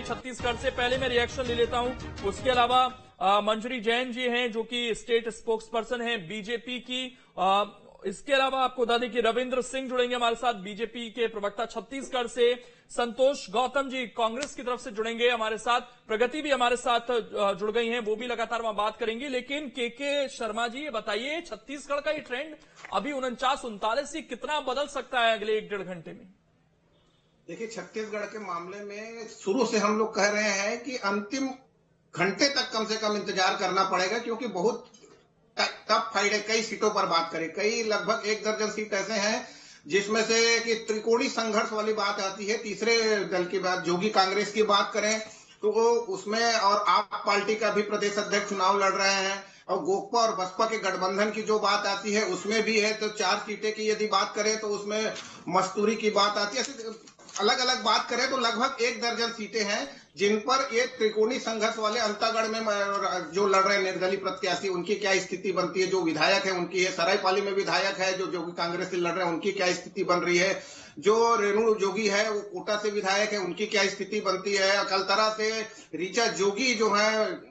छत्तीसगढ़ से। पहले मैं रिएक्शन ले लेता हूं, उसके अलावा मंजरी जैन जी हैं जो कि स्टेट स्पोक्स पर्सन हैं बीजेपी की। इसके अलावा आपको बता दें कि रविंद्र सिंह जुड़ेंगे हमारे साथ, बीजेपी के प्रवक्ता छत्तीसगढ़ से। संतोष गौतम जी कांग्रेस की तरफ से जुड़ेंगे हमारे साथ। प्रगति भी हमारे साथ जुड़ गई हैं, वो भी लगातार वहां बात करेंगी। लेकिन के शर्मा जी, ये बताइए छत्तीसगढ़ का ये ट्रेंड अभी 49-39 ही कितना बदल सकता है अगले 1-1.5 घंटे में? देखिए, छत्तीसगढ़ के मामले में शुरू से हम लोग कह रहे हैं कि अंतिम घंटे तक कम से कम इंतजार करना पड़ेगा, क्योंकि बहुत टफ फाइट है। कई सीटों पर बात करें, कई लगभग 1 दर्जन सीट ऐसे हैं जिसमें से कि त्रिकोणीय संघर्ष वाली बात आती है। तीसरे दल की बात, जोगी कांग्रेस की बात करें तो वो उसमें, और आप पार्टी का भी प्रदेश अध्यक्ष चुनाव लड़ रहे हैं, और गोकपा और बसपा के गठबंधन की जो बात आती है उसमें भी है। तो 4 सीटें की यदि बात करें तो उसमें मस्तूरी की बात आती है। अलग अलग बात करें तो लगभग 1 दर्जन सीटें हैं जिन पर ये त्रिकोणीय संघर्ष वाले अंतागढ़ में जो लड़ रहे हैं निर्दलीय प्रत्याशी, उनकी क्या स्थिति बनती है। जो विधायक है उनकी है, सरायपाली में विधायक है जो जोगी कांग्रेस से लड़ रहे हैं, उनकी क्या स्थिति बन रही है। जो रेणु जोगी है वो कोटा से विधायक है, उनकी क्या स्थिति बनती है। अकलतरा से ऋचा जोगी जो है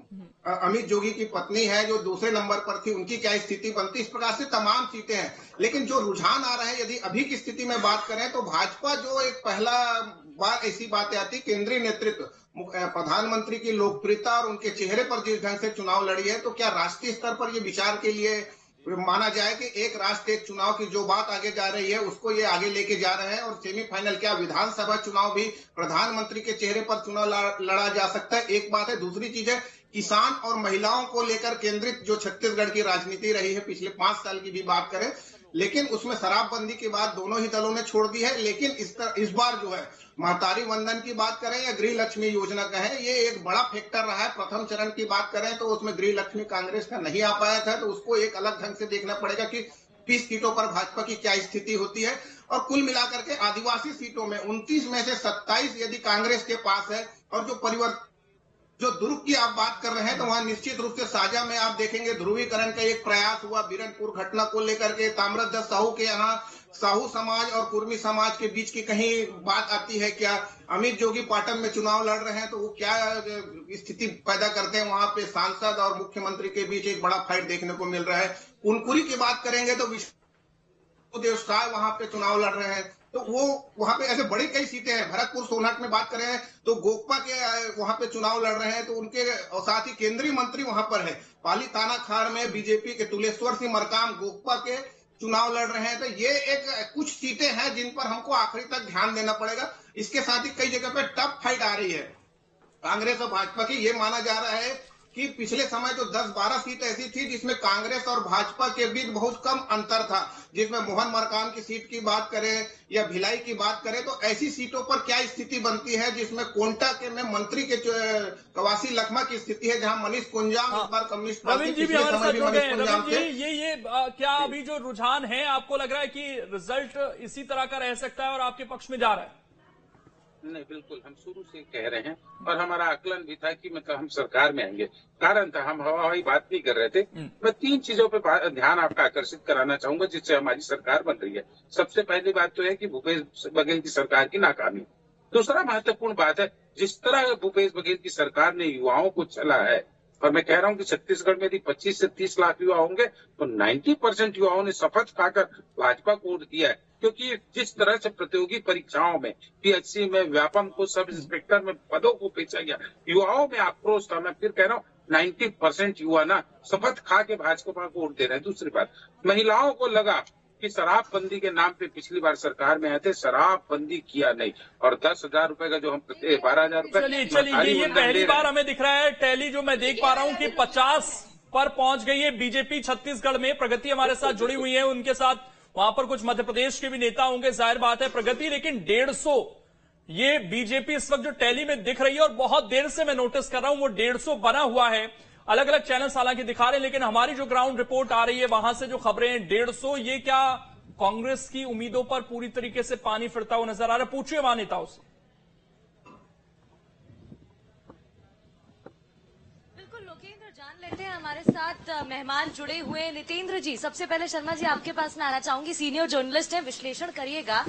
अमित जोगी की पत्नी है जो दूसरे नंबर पर थी, उनकी क्या स्थिति बनती। इस प्रकार से तमाम सीटें हैं। लेकिन जो रुझान आ रहे हैं, यदि अभी की स्थिति में बात करें तो भाजपा जो एक पहला बार ऐसी बातें आती, केंद्रीय नेतृत्व, प्रधानमंत्री की लोकप्रियता और उनके चेहरे पर जिस ढंग से चुनाव लड़ी है, तो क्या राष्ट्रीय स्तर पर ये विचार के लिए माना जाए कि एक राष्ट्र एक चुनाव की जो बात आगे जा रही है उसको ये आगे लेके जा रहे हैं। और सेमीफाइनल क्या विधानसभा चुनाव भी प्रधानमंत्री के चेहरे पर चुनाव लड़ा जा सकता है। एक बात है। दूसरी चीज है, किसान और महिलाओं को लेकर केंद्रित जो छत्तीसगढ़ की राजनीति रही है पिछले 5 साल की भी बात करें, लेकिन उसमें शराबबंदी की बात दोनों ही दलों ने छोड़ दी है। लेकिन इस बार जो है महतारी वंदन की बात करें या गृह लक्ष्मी योजना का है, ये एक बड़ा फैक्टर रहा है। प्रथम चरण की बात करें तो उसमें गृह लक्ष्मी कांग्रेस का नहीं आ पाया था, तो उसको एक अलग ढंग से देखना पड़ेगा कि 20 सीटों पर भाजपा की क्या स्थिति होती है। और कुल मिलाकर के आदिवासी सीटों में 29 में से 27 यदि कांग्रेस के पास है, और जो दुर्ग की आप बात कर रहे हैं तो वहां निश्चित रूप से साझा में आप देखेंगे ध्रुवीकरण का एक प्रयास हुआ बीरनपुर घटना को लेकर के। ताम्रध्वज साहू के यहाँ साहू समाज और कुर्मी समाज के बीच की कहीं बात आती है क्या? अमित जोगी पाटन में चुनाव लड़ रहे हैं तो वो क्या स्थिति पैदा करते हैं? वहां पे सांसद और मुख्यमंत्री के बीच एक बड़ा फाइट देखने को मिल रहा है। कुनकुरी की बात करेंगे तो विष्णुदेव साय वहां पे चुनाव लड़ रहे हैं, तो वो वहां पे ऐसे बड़ी कई सीटें हैं। भरतपुर सोनहट में बात करें तो गोकपा के वहां पे चुनाव लड़ रहे हैं, तो उनके और साथ ही केंद्रीय मंत्री वहां पर है। पाली तानाखार में बीजेपी के तुलेश्वर सिंह मरकाम गोकपा के चुनाव लड़ रहे हैं। तो ये एक कुछ सीटें हैं जिन पर हमको आखिरी तक ध्यान देना पड़ेगा। इसके साथ ही कई जगह पे टफ फाइट आ रही है कांग्रेस और भाजपा की। ये माना जा रहा है कि पिछले समय जो 10-12 सीट ऐसी थी जिसमें कांग्रेस और भाजपा के बीच बहुत कम अंतर था, जिसमें मोहन मरकाम की सीट की बात करें या भिलाई की बात करें, तो ऐसी सीटों पर क्या स्थिति बनती है जिसमें कोंटा के में मंत्री के कवासी लखमा की स्थिति है, जहां मनीष कुंजाम इस बार कम्युनिस्ट रविंद्र जी भी हमारे साथ जुड़ गए। रविंद्र जी, ये क्या अभी जो रुझान है आपको लग रहा है कि रिजल्ट इसी तरह का रह सकता है और आपके पक्ष में जा रहा है? नहीं, बिल्कुल हम शुरू से कह रहे हैं और हमारा आकलन भी था कि मतलब हम सरकार में आएंगे। कारण था, हम हवाई बात नहीं कर रहे थे। मैं 3 चीजों पे ध्यान आपका आकर्षित कराना चाहूंगा जिससे हमारी सरकार बन रही है। सबसे पहली बात तो है कि भूपेश बघेल की सरकार की नाकामी। दूसरा महत्वपूर्ण बात है, जिस तरह भूपेश बघेल की सरकार ने युवाओं को चला है, और मैं कह रहा हूं कि छत्तीसगढ़ में यदि 25 से 30 लाख युवा होंगे तो 90% युवाओं ने शपथ खाकर भाजपा को वोट दिया है। क्योंकि जिस तरह से प्रतियोगी परीक्षाओं में, पीएचसी में, व्यापम को, सब इंस्पेक्टर में पदों को बेचा गया, युवाओं में आक्रोश था। मैं फिर कह रहा हूँ 90% युवा ना शपथ खा के भाजपा को वोट दे रहे हैं। दूसरी बात, महिलाओं को लगा कि शराबबंदी के नाम पे पिछली बार सरकार में आए थे, शराबबंदी किया नहीं, और 10,000 रुपए का जो हम 12,000 रुपए। चलिए ये पहली बार हमें दिख रहा है। टैली जो मैं देख पा रहा हूं कि 50 पर पहुंच गई है बीजेपी छत्तीसगढ़ में। प्रगति हमारे साथ जुड़ी हुई है, उनके साथ वहां पर कुछ मध्य प्रदेश के भी नेता होंगे, जाहिर बात है। प्रगति, लेकिन 150 ये बीजेपी इस वक्त जो टैली में दिख रही है, और बहुत देर से मैं नोटिस कर रहा हूं वो 150 बना हुआ है। अलग अलग चैनल हालांकि दिखा रहे हैं, लेकिन हमारी जो ग्राउंड रिपोर्ट आ रही है वहां से जो खबरें हैं 150, ये क्या कांग्रेस की उम्मीदों पर पूरी तरीके से पानी फिरता हुआ नजर आ रहा है? पूछिए वहां नेताओं से। बिल्कुल लोकेंद्र, जान लेते हैं हमारे साथ मेहमान जुड़े हुए हैं। नितेंद्र जी, सबसे पहले शर्मा जी आपके पास मैं आना चाहूंगी, सीनियर जर्नलिस्ट हैं, विश्लेषण करिएगा।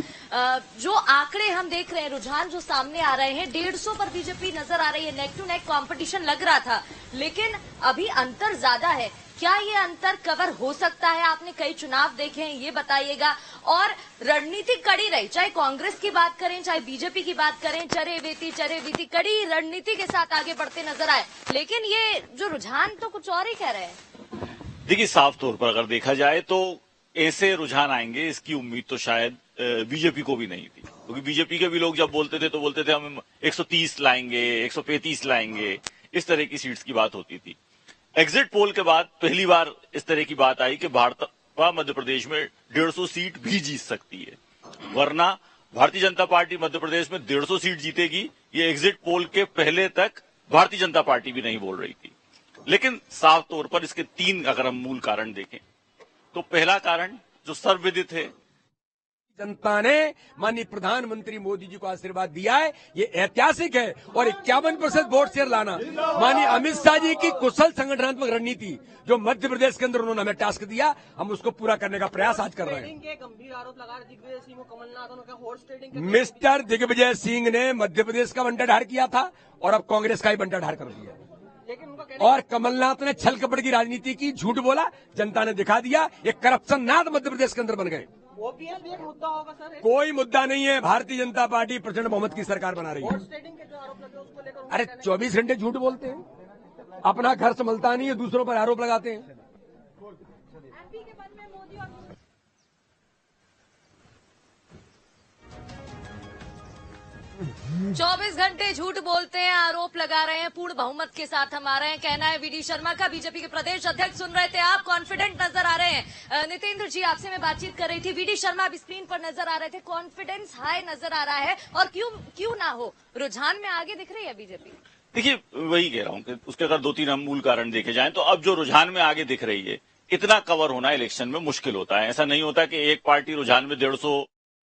जो आंकड़े हम देख रहे हैं, रुझान जो सामने आ रहे हैं, 150 पर बीजेपी नजर आ रही है, नेक टू नेक कंपटीशन लग रहा था, लेकिन अभी अंतर ज्यादा है। क्या ये अंतर कवर हो सकता है? आपने कई चुनाव देखे हैं, ये बताइएगा। और रणनीति कड़ी रही, चाहे कांग्रेस की बात करें चाहे बीजेपी की बात करें, चरे बीती कड़ी रणनीति के साथ आगे बढ़ते नजर आए, लेकिन ये जो रुझान तो कुछ और ही कह रहे हैं। देखिए, साफ तौर पर अगर देखा जाए तो ऐसे रुझान आएंगे, इसकी उम्मीद तो शायद बीजेपी को भी नहीं थी, क्योंकि बीजेपी के भी लोग जब बोलते थे तो बोलते थे हम 130 लाएंगे, 135 लाएंगे, इस तरह की सीट्स की बात होती थी। एग्जिट पोल के बाद पहली बार इस तरह की बात आई कि भाजपा मध्य प्रदेश में 150 सीट भी जीत सकती है, वरना भारतीय जनता पार्टी मध्य प्रदेश में 150 सीट जीतेगी, ये एग्जिट पोल के पहले तक भारतीय जनता पार्टी भी नहीं बोल रही थी। लेकिन साफ तौर पर इसके 3 अगर हम मूल कारण देखें तो पहला कारण जो सर्वविदित है, जनता ने माननीय प्रधानमंत्री मोदी जी को आशीर्वाद दिया है, ये ऐतिहासिक है। और 51% वोट शेयर लाना, माननीय अमित शाह जी की कुशल संगठनात्मक रणनीति जो मध्य प्रदेश के अंदर उन्होंने हमें टास्क दिया, हम उसको पूरा करने का प्रयास आज कर रहे हैं। गंभीर आरोप लगा दिग्विजय सिंह को Kamal Nath horse trading mister Digvijay Singh ने मध्य प्रदेश का बंटाढार किया था और अब कांग्रेस का ही बंटाढार कर दिया, लेकिन उनका और कमलनाथ ने छल कपट की राजनीति की, झूठ बोला, जनता ने दिखा दिया, एक करप्शन नाथ मध्य प्रदेश के अंदर बन गए। ओपीएस भी एक मुद्दा होगा सर। कोई मुद्दा नहीं है, भारतीय जनता पार्टी प्रचंड बहुमत की सरकार बना रही है। हॉर्स ट्रेडिंग के जो आरोप लगे उसको लेकर अरे 24 घंटे झूठ बोलते हैं, अपना घर संभलता नहीं है, दूसरों पर आरोप लगाते हैं। एमपी के मन में मोदी और 24 घंटे झूठ बोलते हैं, आरोप लगा रहे हैं, पूर्ण बहुमत के साथ हम आ रहे हैं, कहना है वीडी शर्मा का। बीजेपी के प्रदेश अध्यक्ष सुन रहे थे आप, कॉन्फिडेंट नजर आ रहे हैं। नितेंद्र जी, आपसे मैं बातचीत कर रही थी, वीडी शर्मा अब स्क्रीन पर नजर आ रहे थे, कॉन्फिडेंस हाई नजर आ रहा है, और क्यों ना हो, रुझान में आगे दिख रही है बीजेपी। देखिए वही कह रहा हूं कि उसके अगर 2-3 हम मूल कारण देखे जाएं तो अब जो रुझान में आगे दिख रही है, इतना कवर होना इलेक्शन में मुश्किल होता है। ऐसा नहीं होता कि एक पार्टी रुझान में 150